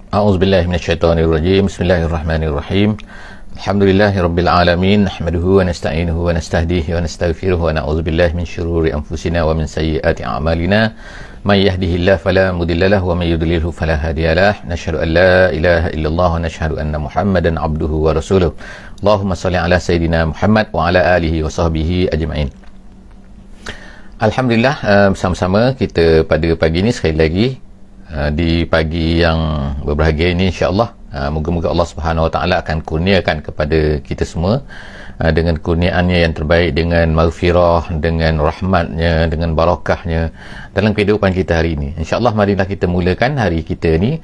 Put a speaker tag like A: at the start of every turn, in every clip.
A: A'udzubillahi minasyaitonirrajim. Bismillahirrahmanirrahim. Alhamdulillahirabbil alamin. Nahmaduhu wa nasta'inuhu wa nastahdihi wa nastaghfiruh wa na'udzubillahi min syururi anfusina wa min sayyiati a'malina. May yahdihillahu fala mudhillalah wa may yudlilhu fala hadiyalah. Nashhadu an la ilaha illallah wa nashhadu anna Muhammadan abduhu wa rasuluh. Allahumma shalli ala sayidina Muhammad wa ala alihi wa sahbihi ajma'in. Alhamdulillah, bersama-sama kita pada pagi ini sekali lagi di pagi yang berbahagia ini, insya-Allah moga-moga Allah Subhanahu Wa Taala akan kurniakan kepada kita semua dengan kurniaannya yang terbaik, dengan maghfirah, dengan rahmatnya, dengan barakahnya dalam kehidupan kita hari ini. InsyaAllah marilah kita mulakan hari kita ni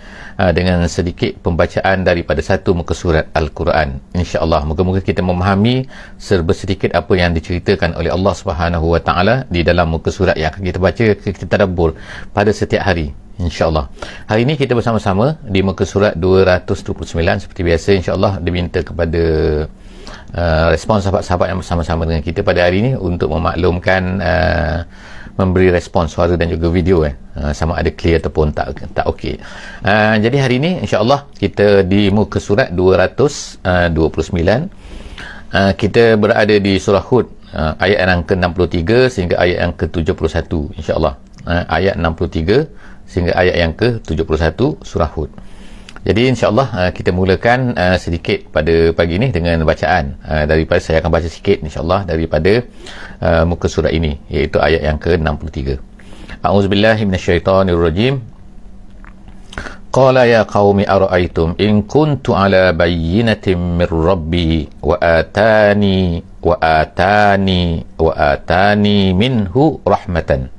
A: dengan sedikit pembacaan daripada satu muka surat Al-Quran. InsyaAllah moga-moga kita memahami serba sedikit apa yang diceritakan oleh Allah Subhanahu Wa Taala di dalam muka surat yang akan kita baca, kita tadabbur pada setiap hari, InsyaAllah. Hari ini kita bersama-sama di muka surat 229. Seperti biasa, InsyaAllah diminta kepada respon sahabat-sahabat yang bersama-sama dengan kita pada hari ini untuk memaklumkan memberi respon suara dan juga video sama ada clear ataupun tak okey. Jadi hari ini InsyaAllah kita di muka surat 229. Kita berada di surah Hud, ayat yang ke-63 sehingga ayat yang ke-71, InsyaAllah. Ayat 63 sehingga ayat yang ke-71 surah Hud. Jadi insyaAllah kita mulakan sedikit pada pagi ini dengan bacaan daripada, saya akan baca sikit insyaAllah daripada muka surah ini, iaitu ayat yang ke-63. A'udzubillahi minasyaitonirrajim. Qala ya qaumi ara'aytum in kuntu ala bayyinatin min rabbi wa atani minhu rahmatan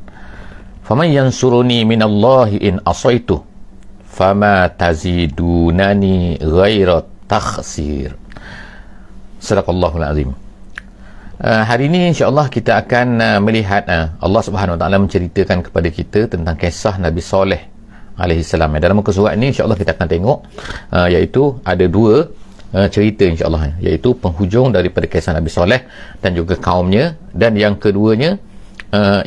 A: faman yansuruni minallahi in asaitu fama tazidunani ghaira takhsir. Sadaqallahul azim. Hari ini insyaAllah kita akan melihat Allah Subhanahu Wa Taala menceritakan kepada kita tentang kisah Nabi Saleh alaihi salam. Dalam muka surat ini insyaAllah kita akan tengok iaitu ada dua cerita insyaAllah, iaitu penghujung daripada kisah Nabi Saleh dan juga kaumnya, dan yang keduanya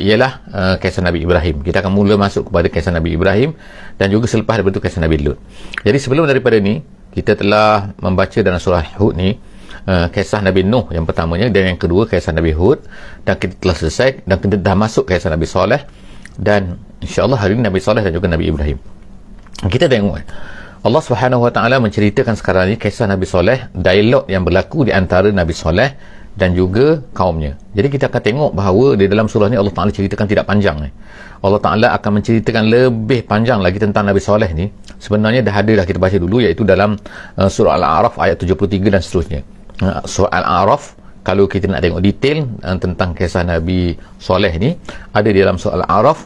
A: ialah kisah Nabi Ibrahim. Kita akan mula masuk kepada kisah Nabi Ibrahim dan juga selepas daripada itu kisah Nabi Lut. Jadi sebelum daripada ni, kita telah membaca dalam surah Hud ni kisah Nabi Nuh yang pertamanya, dan yang kedua kisah Nabi Hud, dan kita telah selesai dan kita dah masuk kisah Nabi Saleh, dan insyaAllah hari ini Nabi Saleh dan juga Nabi Ibrahim. Kita tengok Allah Subhanahu Wa Taala menceritakan sekarang ni kisah Nabi Saleh, dialog yang berlaku di antara Nabi Saleh dan juga kaumnya. Jadi kita akan tengok bahawa di dalam surah ni Allah Ta'ala ceritakan tidak panjang. Allah Ta'ala akan menceritakan lebih panjang lagi tentang Nabi Saleh ni. Sebenarnya dah ada dah, kita baca dulu, iaitu dalam surah Al-A'raf ayat 73 dan seterusnya. Surah Al-A'raf, kalau kita nak tengok detail tentang kisah Nabi Saleh ni, ada di dalam surah Al-A'raf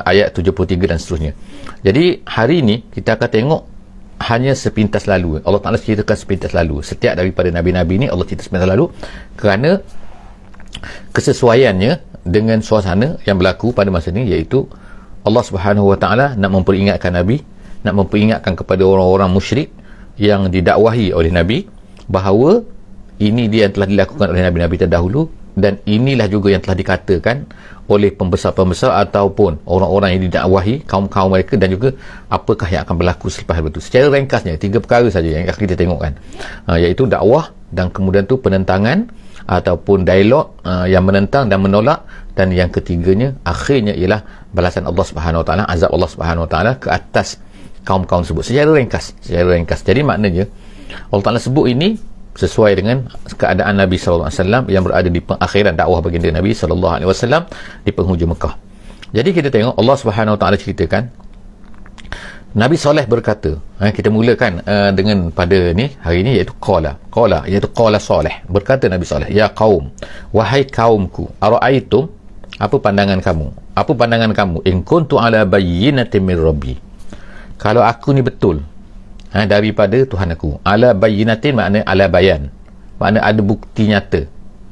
A: ayat 73 dan seterusnya. Jadi hari ni kita akan tengok hanya sepintas lalu. Allah Ta'ala ceritakan sepintas lalu. Setiap daripada Nabi-Nabi ni Allah cerita sepintas lalu kerana kesesuaiannya dengan suasana yang berlaku pada masa ni, iaitu Allah Subhanahu Wa Ta'ala nak memperingatkan Nabi, nak memperingatkan kepada orang-orang musyrik yang didakwahi oleh Nabi bahawa ini dia yang telah dilakukan oleh Nabi-Nabi terdahulu, dan inilah juga yang telah dikatakan oleh pembesar-pembesar ataupun orang-orang yang didakwahi, kaum-kaum mereka, dan juga apakah yang akan berlaku selepas itu. Secara ringkasnya 3 perkara saja yang akan kita tengokkan, iaitu dakwah, dan kemudian tu penentangan ataupun dialog yang menentang dan menolak, dan yang ketiganya akhirnya ialah balasan Allah Subhanahu Wa Taala, azab Allah Subhanahu Wa Taala ke atas kaum-kaum tersebut. Secara ringkas. Jadi maknanya Allah Ta'ala sebut ini sesuai dengan keadaan Nabi SAW yang berada di pengakhiran dakwah baginda Nabi SAW di penghujung Mekah. Jadi kita tengok Allah Subhanahu Wa Taala ceritakan Nabi Saleh berkata, kita mulakan dengan pada ni hari ni, iaitu qala Saleh. Berkata Nabi Saleh, ya qaum, wahai kaumku, ara'aitum, apa pandangan kamu, in kuntu ala bayyinatin min rabbi, kalau aku ni betul daripada Tuhan aku. Ala bayyinatin makna ala bayan, makna ada bukti nyata.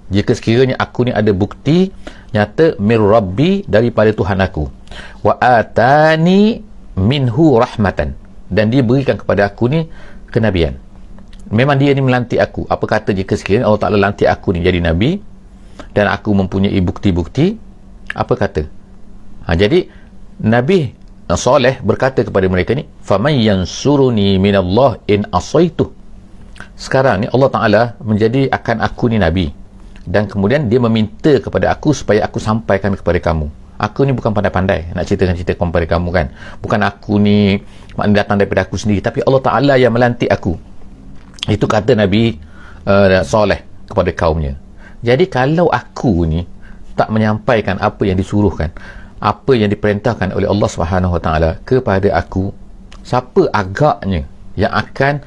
A: Jika sekiranya aku ni ada bukti nyata, min rabbi, daripada Tuhan aku, wa atani minhu rahmatan, dan dia berikan kepada aku ni kenabian. Memang dia ni melantik aku. Apa kata jika sekiranya Allah Ta'ala lantik aku ni jadi Nabi dan aku mempunyai bukti-bukti, apa kata? Jadi Nabi Saleh berkata kepada mereka ni, faman yansuruni minallah in asaitu. Sekarang ni Allah Ta'ala menjadi akan aku ni Nabi, dan kemudian dia meminta kepada aku supaya aku sampaikan kepada kamu. Aku ni bukan pandai-pandai nak cerita kepada kamu kan, bukan aku ni maknanya datang daripada aku sendiri, tapi Allah Ta'ala yang melantik aku. Itu kata Nabi Saleh kepada kaumnya. Jadi kalau aku ni tak menyampaikan apa yang disuruhkan, apa yang diperintahkan oleh Allah Subhanahu Wa Taala kepada aku, siapa agaknya yang akan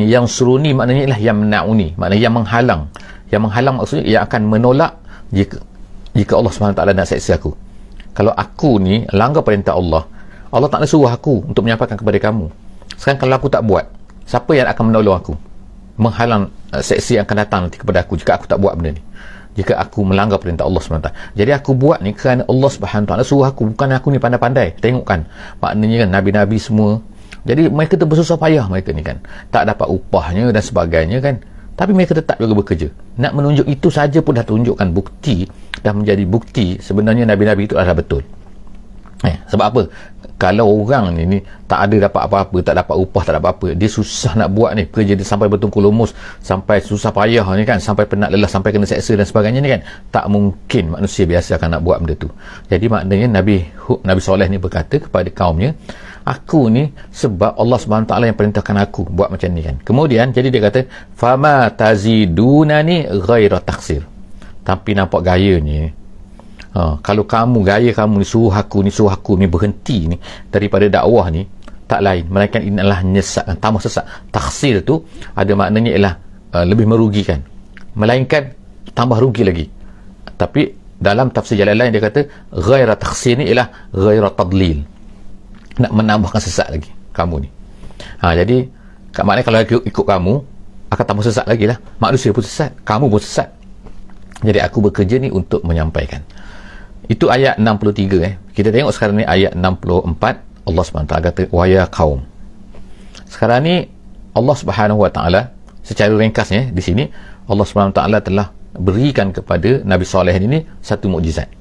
A: yansuruni, maknanya ialah yang mena'uni, maknanya yang menghalang. Yang menghalang maksudnya yang akan menolak jika Allah Subhanahu Wa Taala nak seksa aku. Kalau aku ni langgar perintah Allah, Allah Ta'ala suruh aku untuk menyampaikan kepada kamu. Sekarang kalau aku tak buat, siapa yang akan menolong aku, menghalang seksa yang akan datang nanti kepada aku jika aku tak buat benda ni, jika aku melanggar perintah Allah SWT. Jadi aku buat ni kerana Allah SWT suruh aku, bukan aku ni pandai-pandai. Tengok kan, maknanya kan Nabi-Nabi semua, jadi mereka tu bersusah payah, mereka ni kan tak dapat upahnya dan sebagainya kan, tapi mereka tetap juga bekerja. Nak menunjuk itu saja pun dah tunjukkan bukti, dah menjadi bukti sebenarnya Nabi-Nabi itu adalah betul. Sebab apa? Kalau orang ni tak ada dapat apa-apa, tak dapat upah, tak dapat apa, dia susah nak buat ni, kerja dia sampai bertungkul lumus, sampai susah payah ni kan, sampai penat lelah, sampai kena seksa dan sebagainya ni kan, tak mungkin manusia biasa akan nak buat benda tu. Jadi maknanya Nabi Saleh ni berkata kepada kaumnya, aku ni sebab Allah SWT yang perintahkan aku buat macam ni kan. Kemudian jadi dia kata, fama tazidunani ghaira taksir. Tapi nampak gayanya, kalau gaya kamu ni suruh aku ni berhenti ni daripada dakwah ni, tak lain melainkan ini adalah menyesatkan, tambah sesat. Taksir tu ada maknanya ialah lebih merugikan, melainkan tambah rugi lagi. Tapi dalam tafsir Jalalain dia kata ghaira taksir ni ialah ghaira tadlil, nak menambahkan sesat lagi kamu ni. Jadi maknanya kalau ikut kamu akan tambah sesat lagi lah. Manusia pun sesat, kamu pun sesat. Jadi aku bekerja ni untuk menyampaikan. Itu ayat 63. Kita tengok sekarang ni ayat 64. Allah SWT kata, waya kaum. Sekarang ni Allah Subhanahu Wa Taala secara ringkasnya di sini Allah SWT telah berikan kepada Nabi Saleh ini satu mukjizat.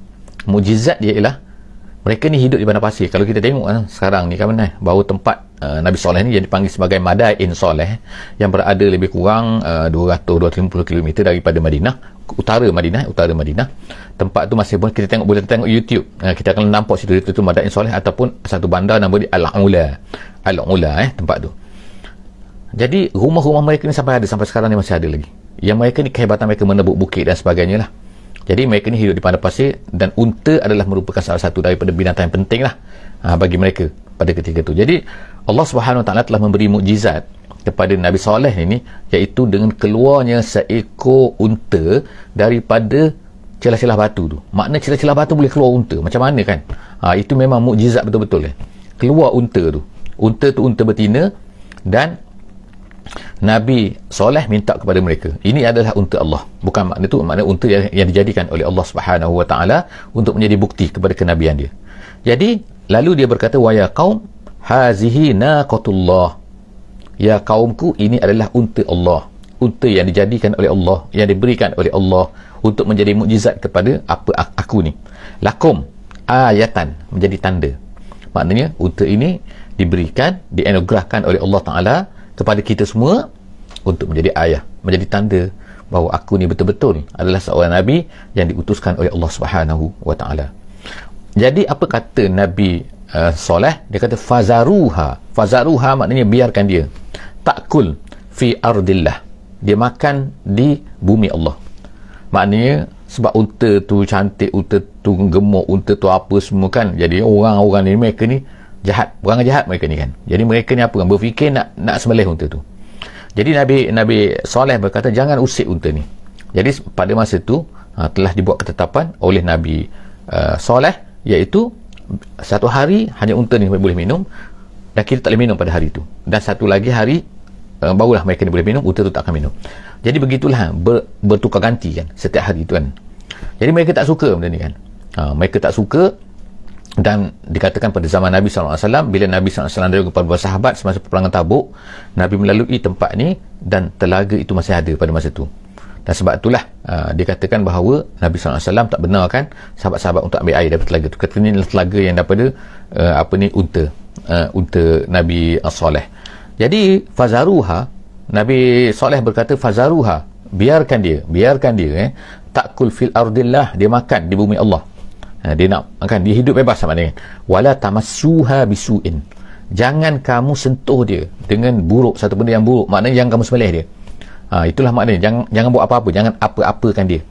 A: Mukjizat dia ialah mereka ni hidup di padang pasir. Kalau kita tengok sekarang ni kan, bahawa tempat Nabi Saleh ni yang dipanggil sebagai Madain Saleh, yang berada lebih kurang 250 km daripada Madinah, utara Madinah. Tempat tu masih kita boleh tengok YouTube. Kita akan nampak situ itu Madain Saleh, ataupun satu bandar nama dia Al-Ula tempat tu. Jadi rumah-rumah mereka ni sampai sekarang ni masih ada lagi. Yang mereka ni kehebatan mereka menebuk bukit dan sebagainya lah. Jadi mereka ni hidup di padang pasir, dan unta adalah merupakan salah satu daripada binatang yang penting lah bagi mereka pada ketika itu. Jadi Allah Subhanahu Wa Taala telah memberi mukjizat kepada Nabi Saleh ini, iaitu dengan keluarnya seekor unta daripada celah-celah batu tu. Makna celah-celah batu boleh keluar unta, macam mana kan? Itu memang mukjizat betul-betul kan. Keluar unta tu unta betina, dan Nabi Saleh minta kepada mereka, ini adalah unta Allah. Bukan makna unta yang dijadikan oleh Allah Subhanahu Wa Taala untuk menjadi bukti kepada kenabian dia. Jadi lalu dia berkata, wa ya qaum hazihi naqatullah. Ya kaumku, ini adalah unta Allah, unta yang dijadikan oleh Allah, yang diberikan oleh Allah untuk menjadi mukjizat kepada aku ni. Lakum ayatan, menjadi tanda. Maknanya unta ini diberikan, dianugerahkan oleh Allah Ta'ala kepada kita semua untuk menjadi ayah, menjadi tanda bahawa aku ni betul-betul adalah seorang Nabi yang diutuskan oleh Allah Subhanahu Wa Ta'ala. Jadi apa kata Nabi Saleh? Dia kata fazaruha maknanya biarkan dia, takul fi ardillah, dia makan di bumi Allah. Maknanya sebab unta tu cantik, unta tu gemuk, unta tu apa semua kan, jadi orang-orang ni, mereka ni jahat, orang jahat mereka ni kan. Jadi mereka ni apa kan, berfikir nak sembelih unta tu. Jadi Nabi Saleh berkata, jangan usik unta ni. Jadi pada masa tu telah dibuat ketetapan oleh Nabi Saleh, iaitu satu hari hanya unta ni boleh minum, dan kita tak boleh minum pada hari tu, dan satu lagi hari barulah mereka ni boleh minum, unta tu tak akan minum. Jadi begitulah bertukar ganti kan setiap hari tu kan. Jadi mereka tak suka benda ni kan. Mereka tak suka, dan dikatakan pada zaman Nabi SAW, bila Nabi SAW dan beberapa sahabat semasa peperangan Tabuk, Nabi melalui tempat ni dan telaga itu masih ada pada masa tu. Dan sebab itulah dikatakan bahawa Nabi SAW tak benarkan sahabat-sahabat untuk ambil air daripada telaga tu. Katanya inilah telaga yang daripada unta Nabi Saleh. Jadi fazaruha, Nabi Saleh berkata fazaruha, biarkan dia takul fil ardillah, dia makan di bumi Allah. Dia nak makan, dia hidup bebas maknanya. Wala tamassuha bisuin, jangan kamu sentuh dia dengan buruk, satu benda yang buruk, maknanya jangan kamu sembelih dia. Itulah maknanya, jangan buat apa-apa, jangan apa-apakan dia,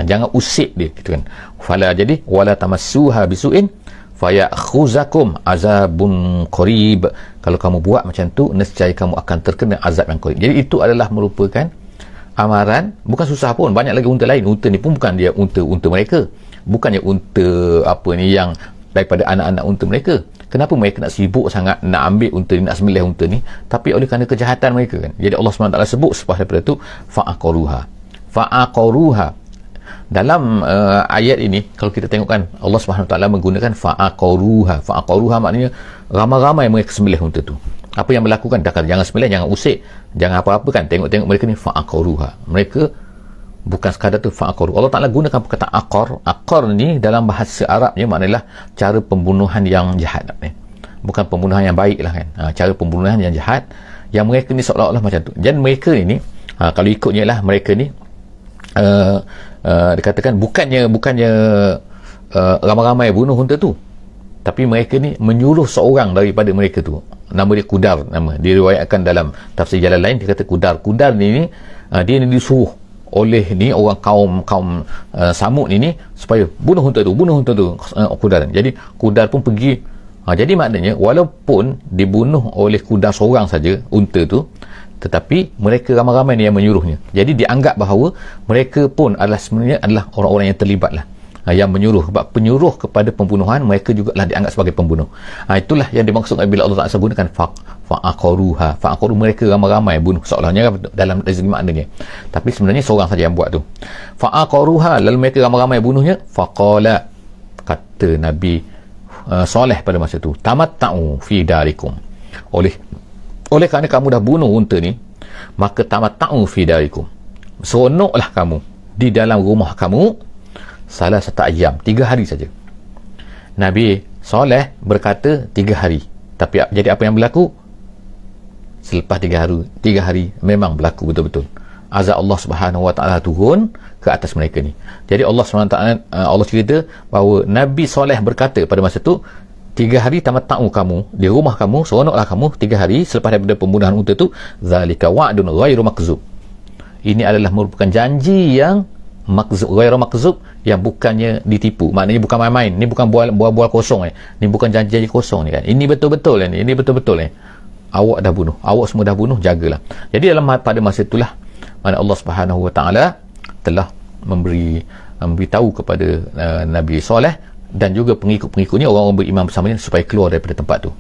A: jangan usik dia gitu kan. Fala, jadi wala tamassuha bisuin fayakhuzakum azabun qarib, kalau kamu buat macam tu nescaya kamu akan terkena azab yang qarib. Jadi itu adalah merupakan amaran, bukan susah pun. Banyak lagi unta lain. Unta ni pun bukan dia unta mereka, bukannya unta yang daripada anak-anak unta mereka. Kenapa mereka nak sibuk sangat nak ambil unta ni, nak sembelih unta ni? Tapi oleh kerana kejahatan mereka kan. Jadi Allah SWT sebut selepas daripada tu fa'aqaruha. Dalam ayat ini kalau kita tengok kan, Allah SWT menggunakan fa'aqaruha maknanya ramai-ramai mereka sembelih unta tu. Apa yang berlaku kan, jangan sembelih, jangan usik, jangan apa-apa kan. Tengok mereka ni fa'aqaruha, mereka bukan sekadar tu fa'aqaru. Allah Ta'ala gunakan perkataan aqar ni dalam bahasa Arabnya maknanya cara pembunuhan yang jahat ni. Bukan pembunuhan yang baik lah kan, cara pembunuhan yang jahat, yang mereka ni seolah-olah macam tu. Dan mereka ni kalau ikutnya lah, mereka ni dikatakan bukannya ramai-ramai bunuh unta tu, tapi mereka ni menyuruh seorang daripada mereka tu, nama dia Kudar, nama diriwayatkan dalam tafsir jalan lain, dia kata Kudar ni dia ni disuruh oleh ni orang kaum Samud ni supaya bunuh unta tu Kudar. Jadi Kudar pun pergi. Jadi maknanya walaupun dibunuh oleh Kudar seorang saja unta tu, tetapi mereka ramai-ramai ni yang menyuruhnya. Jadi dianggap bahawa mereka pun sebenarnya adalah orang-orang yang terlibat lah, yang menyuruh. Sebab penyuruh kepada pembunuhan, mereka juga lah dianggap sebagai pembunuh. Itulah yang dimaksudkan bila Allah Ta'ala gunakan fa'aqaruha. Fa'aqaru, mereka ramai-ramai bunuh, seolahnya dalam segi maknanya, tapi sebenarnya seorang saja yang buat tu. Fa'aqaruha, lalu mereka ramai-ramai bunuhnya. Faqala, kata Nabi Saleh pada masa tu, tamatta'u fi darikum, oleh kerana kamu dah bunuh unta ni, maka tamatta'u fi darikum, seronoklah kamu di dalam rumah kamu salah satu ayam, 3 hari saja. Nabi Saleh berkata 3 hari, tapi jadi apa yang berlaku? Selepas 3 hari memang berlaku betul-betul azab Allah Subhanahu Wa Taala turun ke atas mereka ni. Jadi Allah SWT, Allah cerita bahawa Nabi Saleh berkata pada masa tu, 3 hari tamatta'u kamu di rumah kamu, seronoklah kamu 3 hari selepas daripada pembunuhan unta tu. Zalika wa'dun ghairu makzub, ini adalah merupakan janji yang ghairu makzub, yang bukannya ditipu. Maknanya bukan main-main, ni bukan bual kosong ni bukan janji kosong ni kan. Ini betul-betul ini betul-betul awak dah bunuh, awak semua dah bunuh, jagalah. Jadi pada masa itulah mana Allah Subhanahu Wa Taala telah memberitahu kepada Nabi Saleh dan juga pengikut-pengikutnya, orang-orang beriman bersamanya, supaya keluar daripada tempat tu.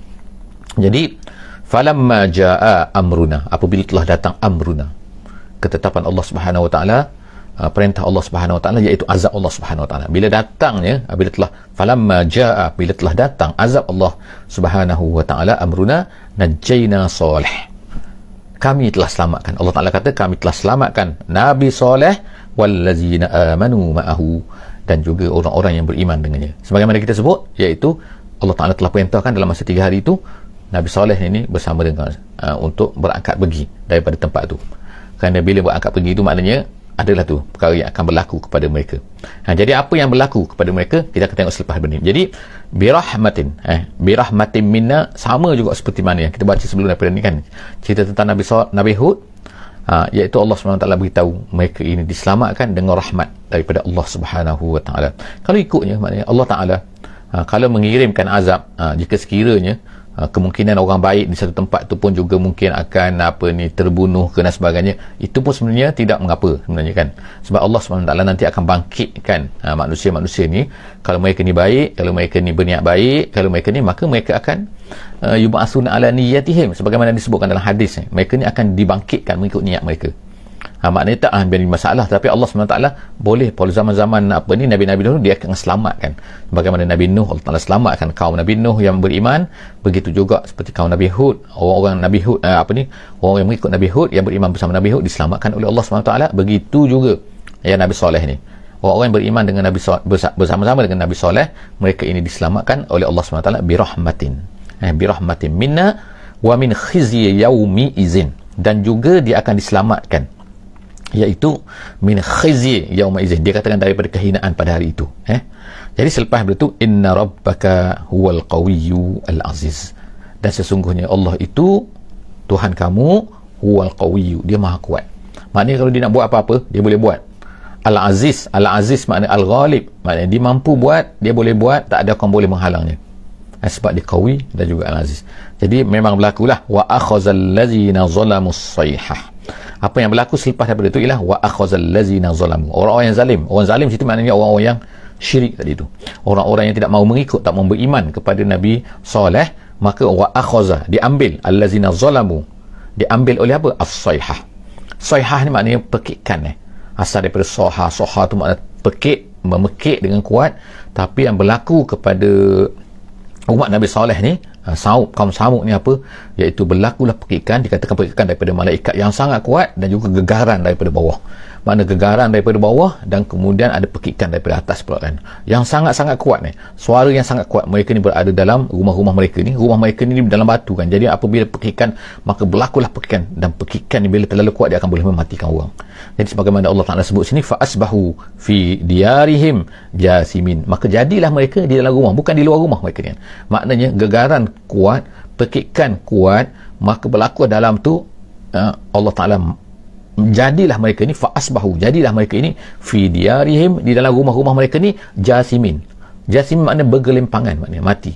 A: Jadi falamma jaa amruna, apabila telah datang amruna, ketetapan Allah Subhanahu Wa Taala, perintah Allah Subhanahu Wa Taala, iaitu azab Allah Subhanahu Wa Taala. Bila telah datang azab Allah Subhanahu Wa Taala, amruna najjayna Saleh, kami telah selamatkan. Allah Ta'ala kata kami telah selamatkan Nabi Saleh wallazina amanu ma'ahu, dan juga orang-orang yang beriman dengannya. Sebagaimana kita sebut, iaitu Allah Ta'ala telah perintahkan dalam masa 3 hari itu Nabi Saleh ini bersama dengan untuk berangkat pergi daripada tempat itu. Kerana bila berangkat pergi itu maknanya adalah tu perkara yang akan berlaku kepada mereka. Jadi apa yang berlaku kepada mereka kita akan tengok selepas ini. Jadi birahmatin minna, sama juga seperti mana yang kita baca sebelum daripada ni kan, cerita tentang Nabi Hud, iaitu Allah SWT beritahu mereka ini diselamatkan dengan rahmat daripada Allah Subhanahu Wa Taala. Kalau ikutnya maknanya Allah Ta'ala kalau mengirimkan azab, jika sekiranya kemungkinan orang baik di satu tempat tu pun juga mungkin akan terbunuh ke dan sebagainya, itu pun sebenarnya tidak mengapa sebenarnya kan, sebab Allah SWT nanti akan bangkitkan manusia-manusia ni. Kalau mereka ni baik, kalau mereka ni berniat baik, kalau mereka ni, maka mereka akan yub'asuna ala niyatihim, sebagaimana disebutkan dalam hadis, mereka ni akan dibangkitkan mengikut niat mereka. Maknanya tak menjadi masalah, tapi Allah SWT boleh pada zaman-zaman Nabi-Nabi dulu dia akan selamatkan, bagaimana Nabi Nuh Allah Ta'ala selamatkan kaum Nabi Nuh yang beriman. Begitu juga seperti kaum Nabi Hud, orang-orang Nabi Hud orang yang mengikut Nabi Hud yang beriman bersama Nabi Hud diselamatkan oleh Allah SWT. Begitu juga ya Nabi Soleh ni, orang-orang yang beriman dengan Nabi bersama-sama dengan Nabi Soleh, mereka ini diselamatkan oleh Allah SWT birahmatin minna wa min khizyi yaumi izin, dan juga dia akan diselamatkan, iaitu min khizyi yauma izin, dia katakan daripada kehinaan pada hari itu. Jadi selepas itu inna rabbaka huwal qawiyyu al aziz, dan sesungguhnya Allah itu Tuhan kamu huwal qawiyyu, dia maha kuat. Maknanya kalau dia nak buat apa-apa dia boleh buat. Al aziz makna al ghalib, maknanya dia mampu buat, dia boleh buat, tak ada orang boleh menghalangnya. Sebab dia qawi dan juga al aziz. Jadi memang berlakulah wa akhazal ladzina zalamus sayhah. Apa yang berlaku selepas daripada itu ialah wa akhazal ladzina zalamu, orang-orang yang zalim. Orang zalim situ maknanya orang-orang yang syirik tadi itu, orang-orang yang tidak mahu mengikut, tak mahu beriman kepada Nabi Saleh. Maka wa akhaza, diambil, allazina zalamu, diambil oleh apa? As-sayhah. Sayhah ni maknanya pekikan, asal daripada soha tu makna pekik, memekik dengan kuat. Tapi yang berlaku kepada umat Nabi Saleh ni, kaum Samud ni apa? Iaitu berlakulah pekikan, dikatakan pekikan daripada malaikat yang sangat kuat, dan juga gegaran daripada bawah. Makna gegaran daripada bawah, dan kemudian ada pekikan daripada atas pula kan, yang sangat-sangat kuat ni, suara yang sangat kuat. Mereka ni berada dalam rumah-rumah mereka ni, rumah mereka ni dalam batu kan. Jadi apabila pekikan, maka berlakulah pekikan, dan pekikan ni bila terlalu kuat dia akan boleh mematikan orang. Jadi sebagaimana Allah Ta'ala sebut sini, fa asbahu fi diyarihim jasimin, maka jadilah mereka di dalam rumah, bukan di luar rumah mereka ni. Maknanya gegaran kuat, pekikan kuat, maka berlaku dalam tu Allah Ta'ala jadilah mereka ni, fa asbahu, jadilah mereka ini fi diyarihim, di dalam rumah-rumah mereka ni jasimin. Jasimin maknanya bergelimpangan, maknanya mati,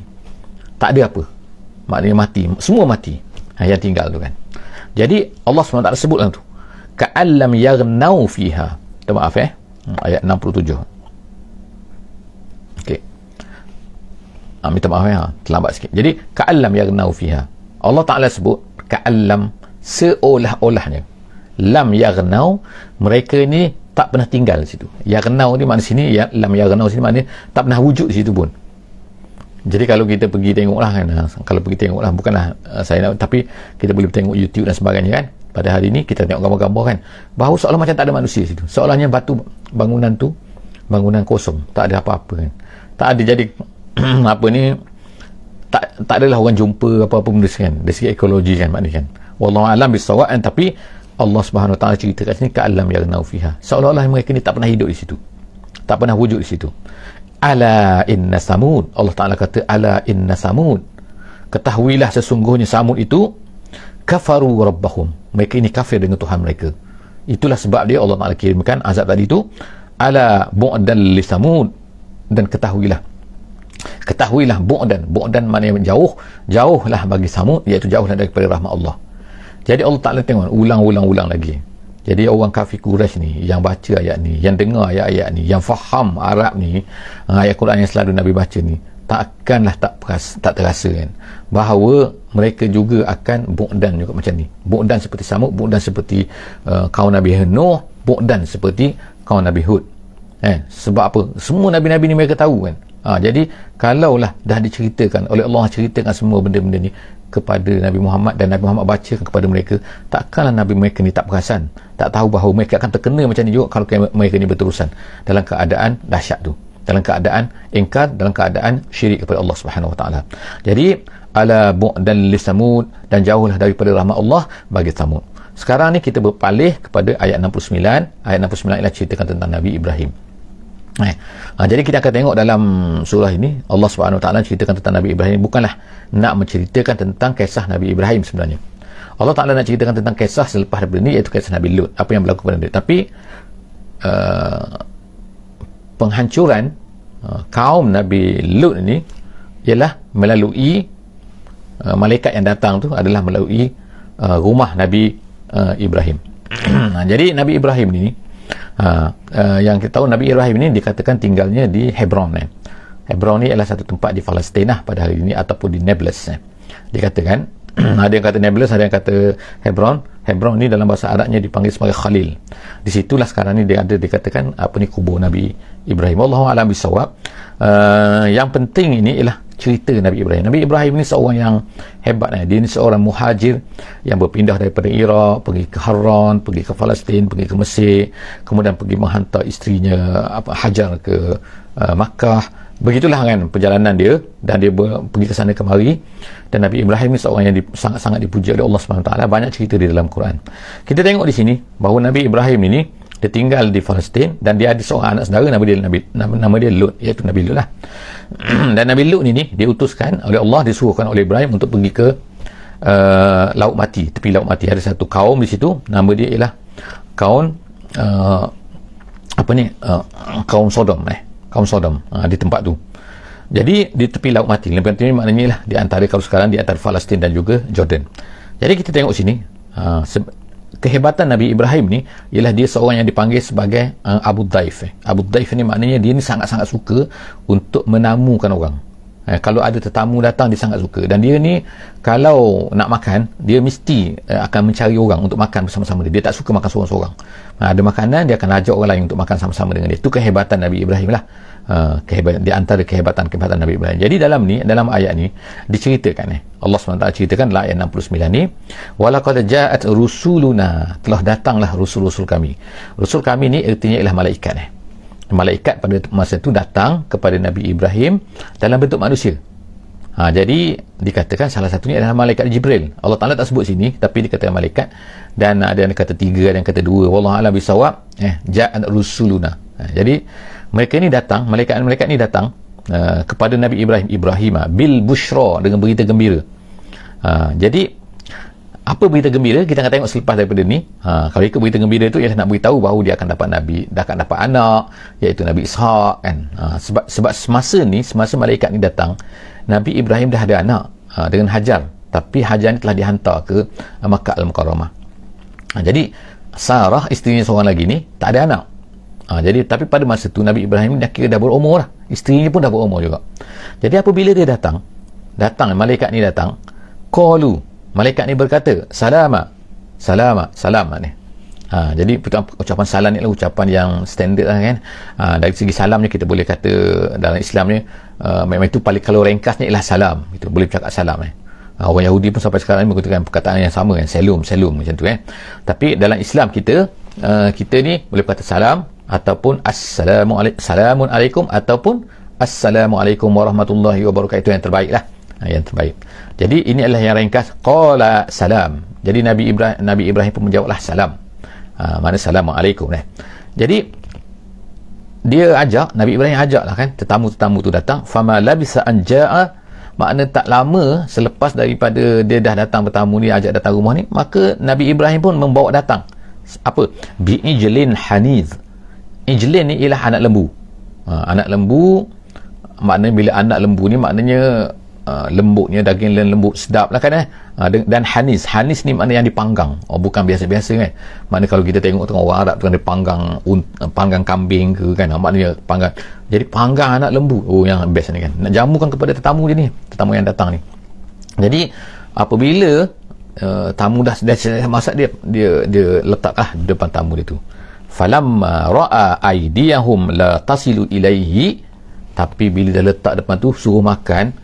A: tak ada apa, maknanya mati, semua mati yang tinggal tu kan. Jadi Allah SWT sebut dalam tu ka'allam yaghnau fiha, maaf ayat 67. okey, minta maaf terlambat sikit. Jadi ka'allam yaghnau fiha, Allah Ta'ala sebut ka'allam, seolah-olahnya. Lam yaghnau, mereka ni tak pernah tinggal di situ. Yaghnau ni makna sini, lam yaghnau sini maknanya tak pernah wujud di situ pun. Jadi kalau kita pergi tengoklah kan, kalau pergi tengoklah, bukanlah saya nak, tapi kita boleh tengok YouTube dan sebagainya kan. Pada hari ni kita tengok gambar-gambar kan, bahawa seolah macam tak ada manusia di situ, seolahnya batu bangunan tu bangunan kosong, tak ada apa-apa kan, tak ada. Jadi apa ni, tak adalah orang jumpa apa-apa benda kan, dari segi ekologi kan, maknanya kan, wallahu alam bisawab. Tapi Allah Subhanahu Wa Taala cerita kat sini ka'allam yaghnau fiha, seolah-olah mereka ni tak pernah hidup di situ, tak pernah wujud di situ. Ala inna samud, Allah Taala kata ala inna samud, ketahuilah sesungguhnya Samud itu kafaru rabbahum, mereka ini kafir dengan Tuhan mereka. Itulah sebab dia Allah Taala kirimkan azab tadi itu. Ala bu'dan li samud, dan ketahuilah bu'dan maknanya jauhlah bagi Samud, iaitu jauhlah daripada rahmat Allah. Jadi Allah Ta'ala tengok ulang lagi. Jadi orang kafir Quraisy ni yang baca ayat ni, yang dengar ayat-ayat ni, yang faham Arab ni, ayat Quran yang selalu Nabi baca ni, takkanlah tak terasa kan, bahawa mereka juga akan bu'dan juga macam ni. Bu'dan seperti Samud, bu'dan seperti kaum Nabi Nuh, bu'dan seperti kaum Nabi Hud. Sebab apa? Semua Nabi-Nabi ni mereka tahu kan. Jadi kalaulah dah diceritakan oleh Allah, ceritakan semua benda-benda ni kepada Nabi Muhammad, dan Nabi Muhammad bacakan kepada mereka, takkanlah Nabi mereka ni tak perasan, tak tahu bahawa mereka akan terkena macam ni juga kalau mereka ni berterusan dalam keadaan dahsyat tu, dalam keadaan ingkar, dalam keadaan syirik kepada Allah Subhanahu Wa Taala. Jadi ala bu'dan li samud, dan jauhlah daripada rahmat Allah bagi Samud. Sekarang ni kita berpalih kepada ayat 69. Ayat 69 ialah ceritakan tentang Nabi Ibrahim. Jadi kita akan tengok dalam surah ini Allah Subhanahu Wa Taala ceritakan tentang Nabi Ibrahim, bukanlah nak menceritakan tentang kisah Nabi Ibrahim sebenarnya. Allah Taala nak ceritakan tentang kisah selepas daripada ini, iaitu kisah Nabi Lut, apa yang berlaku pada dia. Tapi penghancuran kaum Nabi Lut ini ialah melalui malaikat yang datang tu adalah melalui rumah Nabi Ibrahim. Jadi Nabi Ibrahim ini yang kita tahu, Nabi Ibrahim ini dikatakan tinggalnya di Hebron. Hebron ni adalah satu tempat di Palestin pada hari ini, ataupun di Nablus. Dikatakan Ada yang kata Nablus, ada yang kata Hebron. Hebron ni dalam bahasa Arabnya dipanggil sebagai Khalil. Di situlah sekarang ni dia ada dikatakan apa ni, kubur Nabi Ibrahim. Wallahu a'lam bissawab. Yang penting ini ialah cerita Nabi Ibrahim. Nabi Ibrahim ni seorang yang hebat. Dia ni seorang muhajir yang berpindah daripada Iraq, pergi ke Haran, pergi ke Palestin, pergi ke Mesir, kemudian pergi menghantar isterinya Hajar ke Makkah. Begitulah kan perjalanan dia, dan dia pergi ke sana kemari. Dan Nabi Ibrahim ni seorang yang sangat-sangat dipuji oleh Allah SWT. Banyak cerita di dalam Quran. Kita tengok di sini bahawa Nabi Ibrahim ini dia tinggal di Palestin, dan dia ada seorang anak saudara nama dia Lut, iaitu Nabi Lut lah. Dan Nabi Lut ni diutuskan oleh Allah, disuruhkan oleh Ibrahim untuk pergi ke Laut Mati, tepi Laut Mati. Ada satu kaum di situ, nama dia ialah kaum kaum Sodom kaum Sodom di tempat tu. Jadi di tepi Laut Mati, lebih penting maknanya lah di antara, kalau sekarang di antara Palestin dan juga Jordan. Jadi kita tengok sini kehebatan Nabi Ibrahim ni ialah dia seorang yang dipanggil sebagai Abu Daif. Abu Daif ni maknanya dia ni sangat-sangat suka untuk menamukan orang. Kalau ada tetamu datang, dia sangat suka. Dan dia ni kalau nak makan, dia mesti akan mencari orang untuk makan bersama-sama dia. Dia tak suka makan seorang-seorang. Ada makanan, dia akan ajak orang lain untuk makan sama-sama dengan dia. Itu kehebatan Nabi Ibrahim lah. Di antara kehebatan Nabi Ibrahim. Jadi dalam ayat ni diceritakan, Allah SWT ceritakan dalam ayat 69 ni, walaqad ja'at rusuluna, telah datanglah rusul-rusul kami. Rusul kami ni artinya ialah malaikat. Malaikat pada masa itu datang kepada Nabi Ibrahim dalam bentuk manusia. Jadi dikatakan salah satunya adalah malaikat Jibril. Allah Ta'ala tak sebut sini, tapi dikatakan malaikat. Dan ada yang kata 3, ada yang kata 2. Wallahu a'lam bisawab. Ja'at rusuluna. Jadi mereka ni datang, malaikat ni datang kepada Nabi Ibrahim bil bushra, dengan berita gembira. Jadi apa berita gembira kita akan tengok selepas daripada ni. Kalau ikut berita gembira tu ialah nak beritahu bahawa dia akan dapat anak, iaitu Nabi Ishaq kan. Sebab semasa malaikat ni datang, Nabi Ibrahim dah ada anak dengan Hajar, tapi Hajar ni telah dihantar ke Makkah Al-Mukarramah. Jadi Sarah, isterinya seorang lagi ni, tak ada anak. Jadi tapi pada masa tu Nabi Ibrahim dah kira dah berumur lah, isterinya pun dah berumur juga. Jadi apabila dia datang malaikat ni datang, qalu, malaikat ni berkata, salam ni. Jadi ucapan salam ni adalah ucapan yang standard lah kan. Dari segi salamnya kita boleh kata dalam Islam ni memang itu paling, kalau ringkasnya ialah salam, kita boleh bercakap salam Orang Yahudi pun sampai sekarang ni menggunakan perkataan yang sama kan, selum macam tu Tapi dalam Islam kita ni boleh berkata salam, ataupun assalamun alaikum, ataupun assalamualaikum warahmatullahi wabarakatuh. Yang terbaik lah, yang terbaik. Jadi ini adalah yang ringkas, qala salam. Jadi Nabi Ibrahim pun menjawablah salam, mana assalamualaikum Jadi dia Nabi Ibrahim ajak lah kan, tetamu tu datang. Fama labisa an ja'a, makna tak lama selepas daripada dia dah datang bertamu ni, ajak datang rumah ni, maka Nabi Ibrahim pun membawa datang apa, bi'ijlin haniz. Ijlin ni ialah anak lembu. Anak lembu, maknanya bila anak lembu ni maknanya lembutnya, daging lembut sedap lah kan dan hanis ni maknanya yang dipanggang. Bukan biasa-biasa kan. Maknanya kalau kita tengok orang Arab tu kan, dia panggang kambing ke kan, maknanya panggang. Jadi panggang anak lembu, yang best ni kan, nak jamukan kepada tetamu dia ni, tetamu yang datang ni. Jadi apabila tamu dah masak, dia letaklah depan tamu dia tu. Falamma ra'a aydiyahum la tasilu ilaihi, tapi bila dah letak depan tu suruh makan,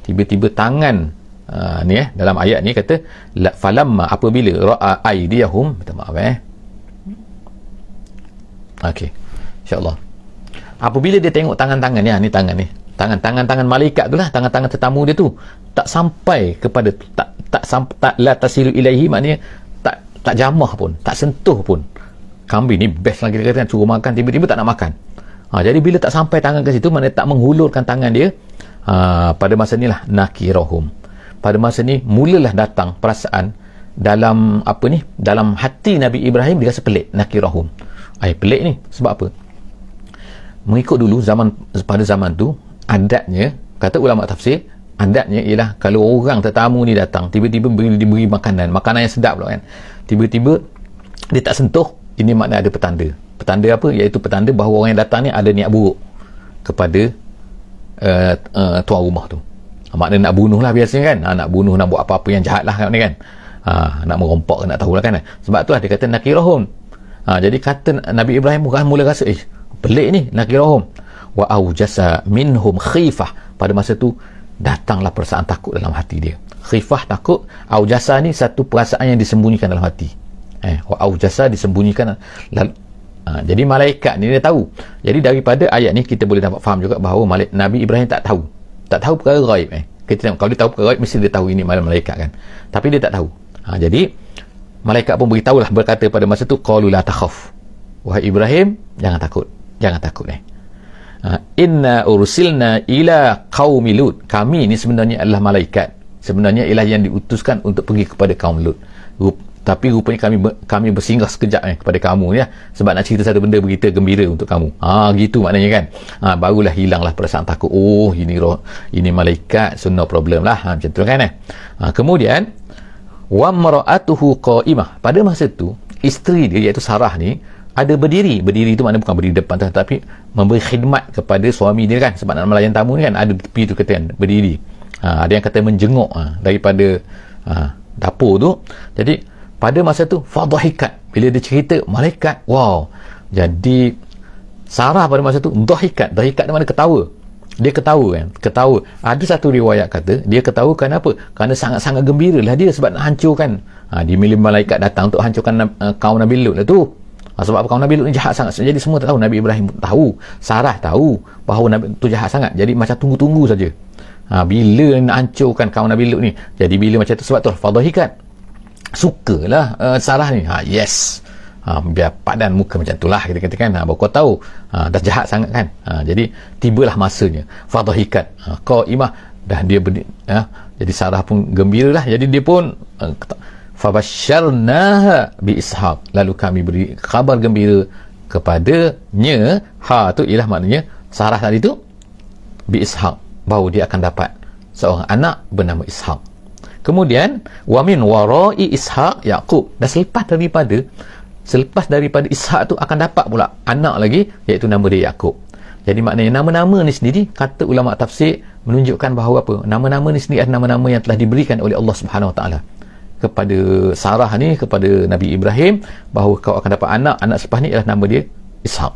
A: tiba-tiba tangan dalam ayat ni kata falamma, apabila ra'a aydiyahum, minta maaf okey, insya-Allah, apabila dia tengok tangan-tangan ni tangan malaikat tu lah, tangan-tangan tetamu dia tu tak sampai kepada tak la tasilu ilaihi, maknanya tak jamah pun, tak sentuh pun. Kambing ni best lah kita kata, suruh makan tiba-tiba tak nak makan. Jadi bila tak sampai tangan ke situ, maknanya tak menghulurkan tangan dia, pada masa ni lah nakirahum, pada masa ni mulalah datang perasaan dalam dalam hati Nabi Ibrahim, dia rasa pelik. Nakirahum, pelik ni sebab apa? Mengikut dulu pada zaman tu adatnya, kata ulama tafsir, adatnya ialah kalau orang tetamu ni datang, tiba-tiba diberi makanan yang sedap lah kan, tiba-tiba dia tak sentuh, ini makna ada petanda apa, iaitu petanda bahawa orang yang datang ni ada niat buruk kepada tuan rumah tu. Maknanya nak bunuh lah biasanya kan. Nak bunuh, nak buat apa-apa yang jahat lah kat ni kan. Nak merompak, nak tahulah kan. Sebab tu lah dia kata nakirahum. Jadi kata Nabi Ibrahim mula rasa pelik ni, nakirahum. Wa aujasa minhum khifah. Pada masa tu datanglah perasaan takut dalam hati dia. Khifah, takut. Aujasa ni satu perasaan yang disembunyikan dalam hati. Wa aujasa disembunyikan. Jadi malaikat ni dia tahu. Jadi daripada ayat ni kita boleh dapat faham juga bahawa Nabi Ibrahim tak tahu perkara gaib. Kita tengok, kalau dia tahu perkara gaib mesti dia tahu ini malaikat kan. Tapi dia tak tahu. Jadi malaikat pun beritahulah, berkata pada masa tu, qalu la takhaf, wahai Ibrahim, jangan takut inna ursilna ila qaumi Lut. Kami ni sebenarnya adalah malaikat, sebenarnya ialah yang diutuskan untuk pergi kepada kaum Lut. Tapi rupanya kami bersinggah sekejap kepada kamu ya, sebab nak cerita satu benda berita gembira untuk kamu. Gitu maknanya kan. Barulah hilanglah perasaan takut. Ini malaikat, so no problem lah. Macam tu kan. Kemudian wa mar'atuhu qa'imah. Pada masa tu isteri dia iaitu Sarah ni ada berdiri. Berdiri itu maknanya bukan berdiri depan, tapi memberi khidmat kepada suami dia kan. Sebab nak melayan tamu ni kan, ada tepi tu kata kan, berdiri. Ada yang kata menjenguk daripada dapur tu. Jadi pada masa tu fadhahikat, bila dia cerita malaikat, wow. Jadi Sarah pada masa tu dhahikat mana ketawa. Dia ketawa. Ada satu riwayat kata dia ketawa kerana apa? Kerana sangat-sangat gembiralah dia sebab nak hancurkan. Bila malaikat datang untuk hancurkan kaum Nabi Lut lah tu. Sebab kaum Nabi Lut ni jahat sangat. Jadi semua tak tahu. Nabi Ibrahim tahu, Sarah tahu bahawa Nabi tu jahat sangat. Jadi macam tunggu-tunggu saja. Bila nak hancurkan kaum Nabi Lut ni. Jadi bila macam tu, sebab tu fadhahikat. Sukalah Sarah ni. Yes. Biar padan muka macam itulah kita katakan. Baru kau tahu dah jahat sangat kan. Jadi tibalah masanya. Fadhahikat qa'imah, dah dia jadi Sarah pun gembiralah. Jadi dia pun fabasyarnaha bi Ishaq, lalu kami beri khabar gembira kepadanya. Tu ialah maknanya Sarah tadi tu bi Ishaq, bahawa dia akan dapat seorang anak bernama Ishaq. Kemudian wa min warai Ishaq Yaqub, dan selepas daripada Ishaq tu akan dapat pula anak lagi, iaitu nama dia Yaqub. Jadi maknanya nama-nama ni sendiri, kata ulama tafsir menunjukkan bahawa apa? Nama-nama ni sendiri adalah nama-nama yang telah diberikan oleh Allah Subhanahu Wa Taala kepada Sarah ni, kepada Nabi Ibrahim, bahawa kau akan dapat anak selepas ni ialah nama dia Ishaq.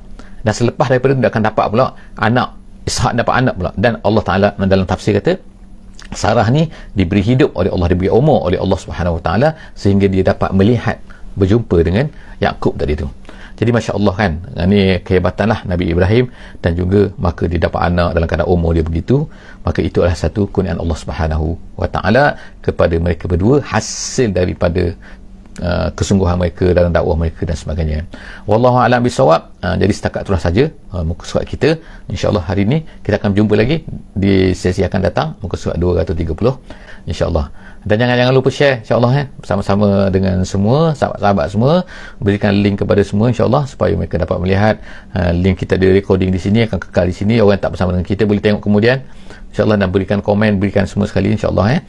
A: Dan selepas daripada itu dia akan dapat pula anak, Ishaq dapat anak pula. Dan Allah Taala dalam tafsir kata Sarah ni diberi hidup oleh Allah, diberi umur oleh Allah Subhanahu Wa Taala sehingga dia dapat melihat, berjumpa dengan Yaqub tadi tu. Jadi Masya Allah kan, ini kehebatanlah Nabi Ibrahim, dan juga maka dia dapat anak dalam keadaan umur dia begitu. Maka itu adalah satu kurniaan Allah Subhanahu Wa Taala kepada mereka berdua, hasil daripada kesungguhan mereka dalam dakwah mereka dan sebagainya. Wallahu a'lam bisawab. Jadi setakat itulah saja muka surat kita. InsyaAllah hari ini kita akan jumpa lagi di sesi akan datang, muka surat 230 insyaAllah. Dan jangan lupa share insyaAllah bersama-sama dengan semua sahabat-sahabat semua, berikan link kepada semua insyaAllah supaya mereka dapat melihat link kita ada recording di sini, akan kekal di sini. Orang tak bersama dengan kita boleh tengok kemudian insyaAllah, dan berikan komen, berikan semua sekali insyaAllah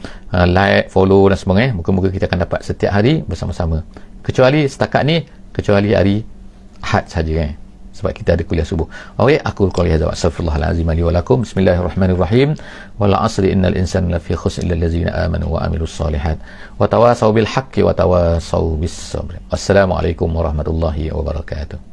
A: like, follow dan sebagainya. Moga-moga kita akan dapat setiap hari bersama-sama, kecuali setakat ni, kecuali hari Ahad saja sebab kita ada kuliah subuh. Okey, aku qouli hadza wa astaghfirullahalazim li wa lakum. Bismillahirrahmanirrahim. Wal 'asri innal insana lafi khusr illa allazina amanu wa amilus solihat wa tawasaw bil haqqi wa tawasaw bis sabr. Wassalamualaikum warahmatullahi wabarakatuh.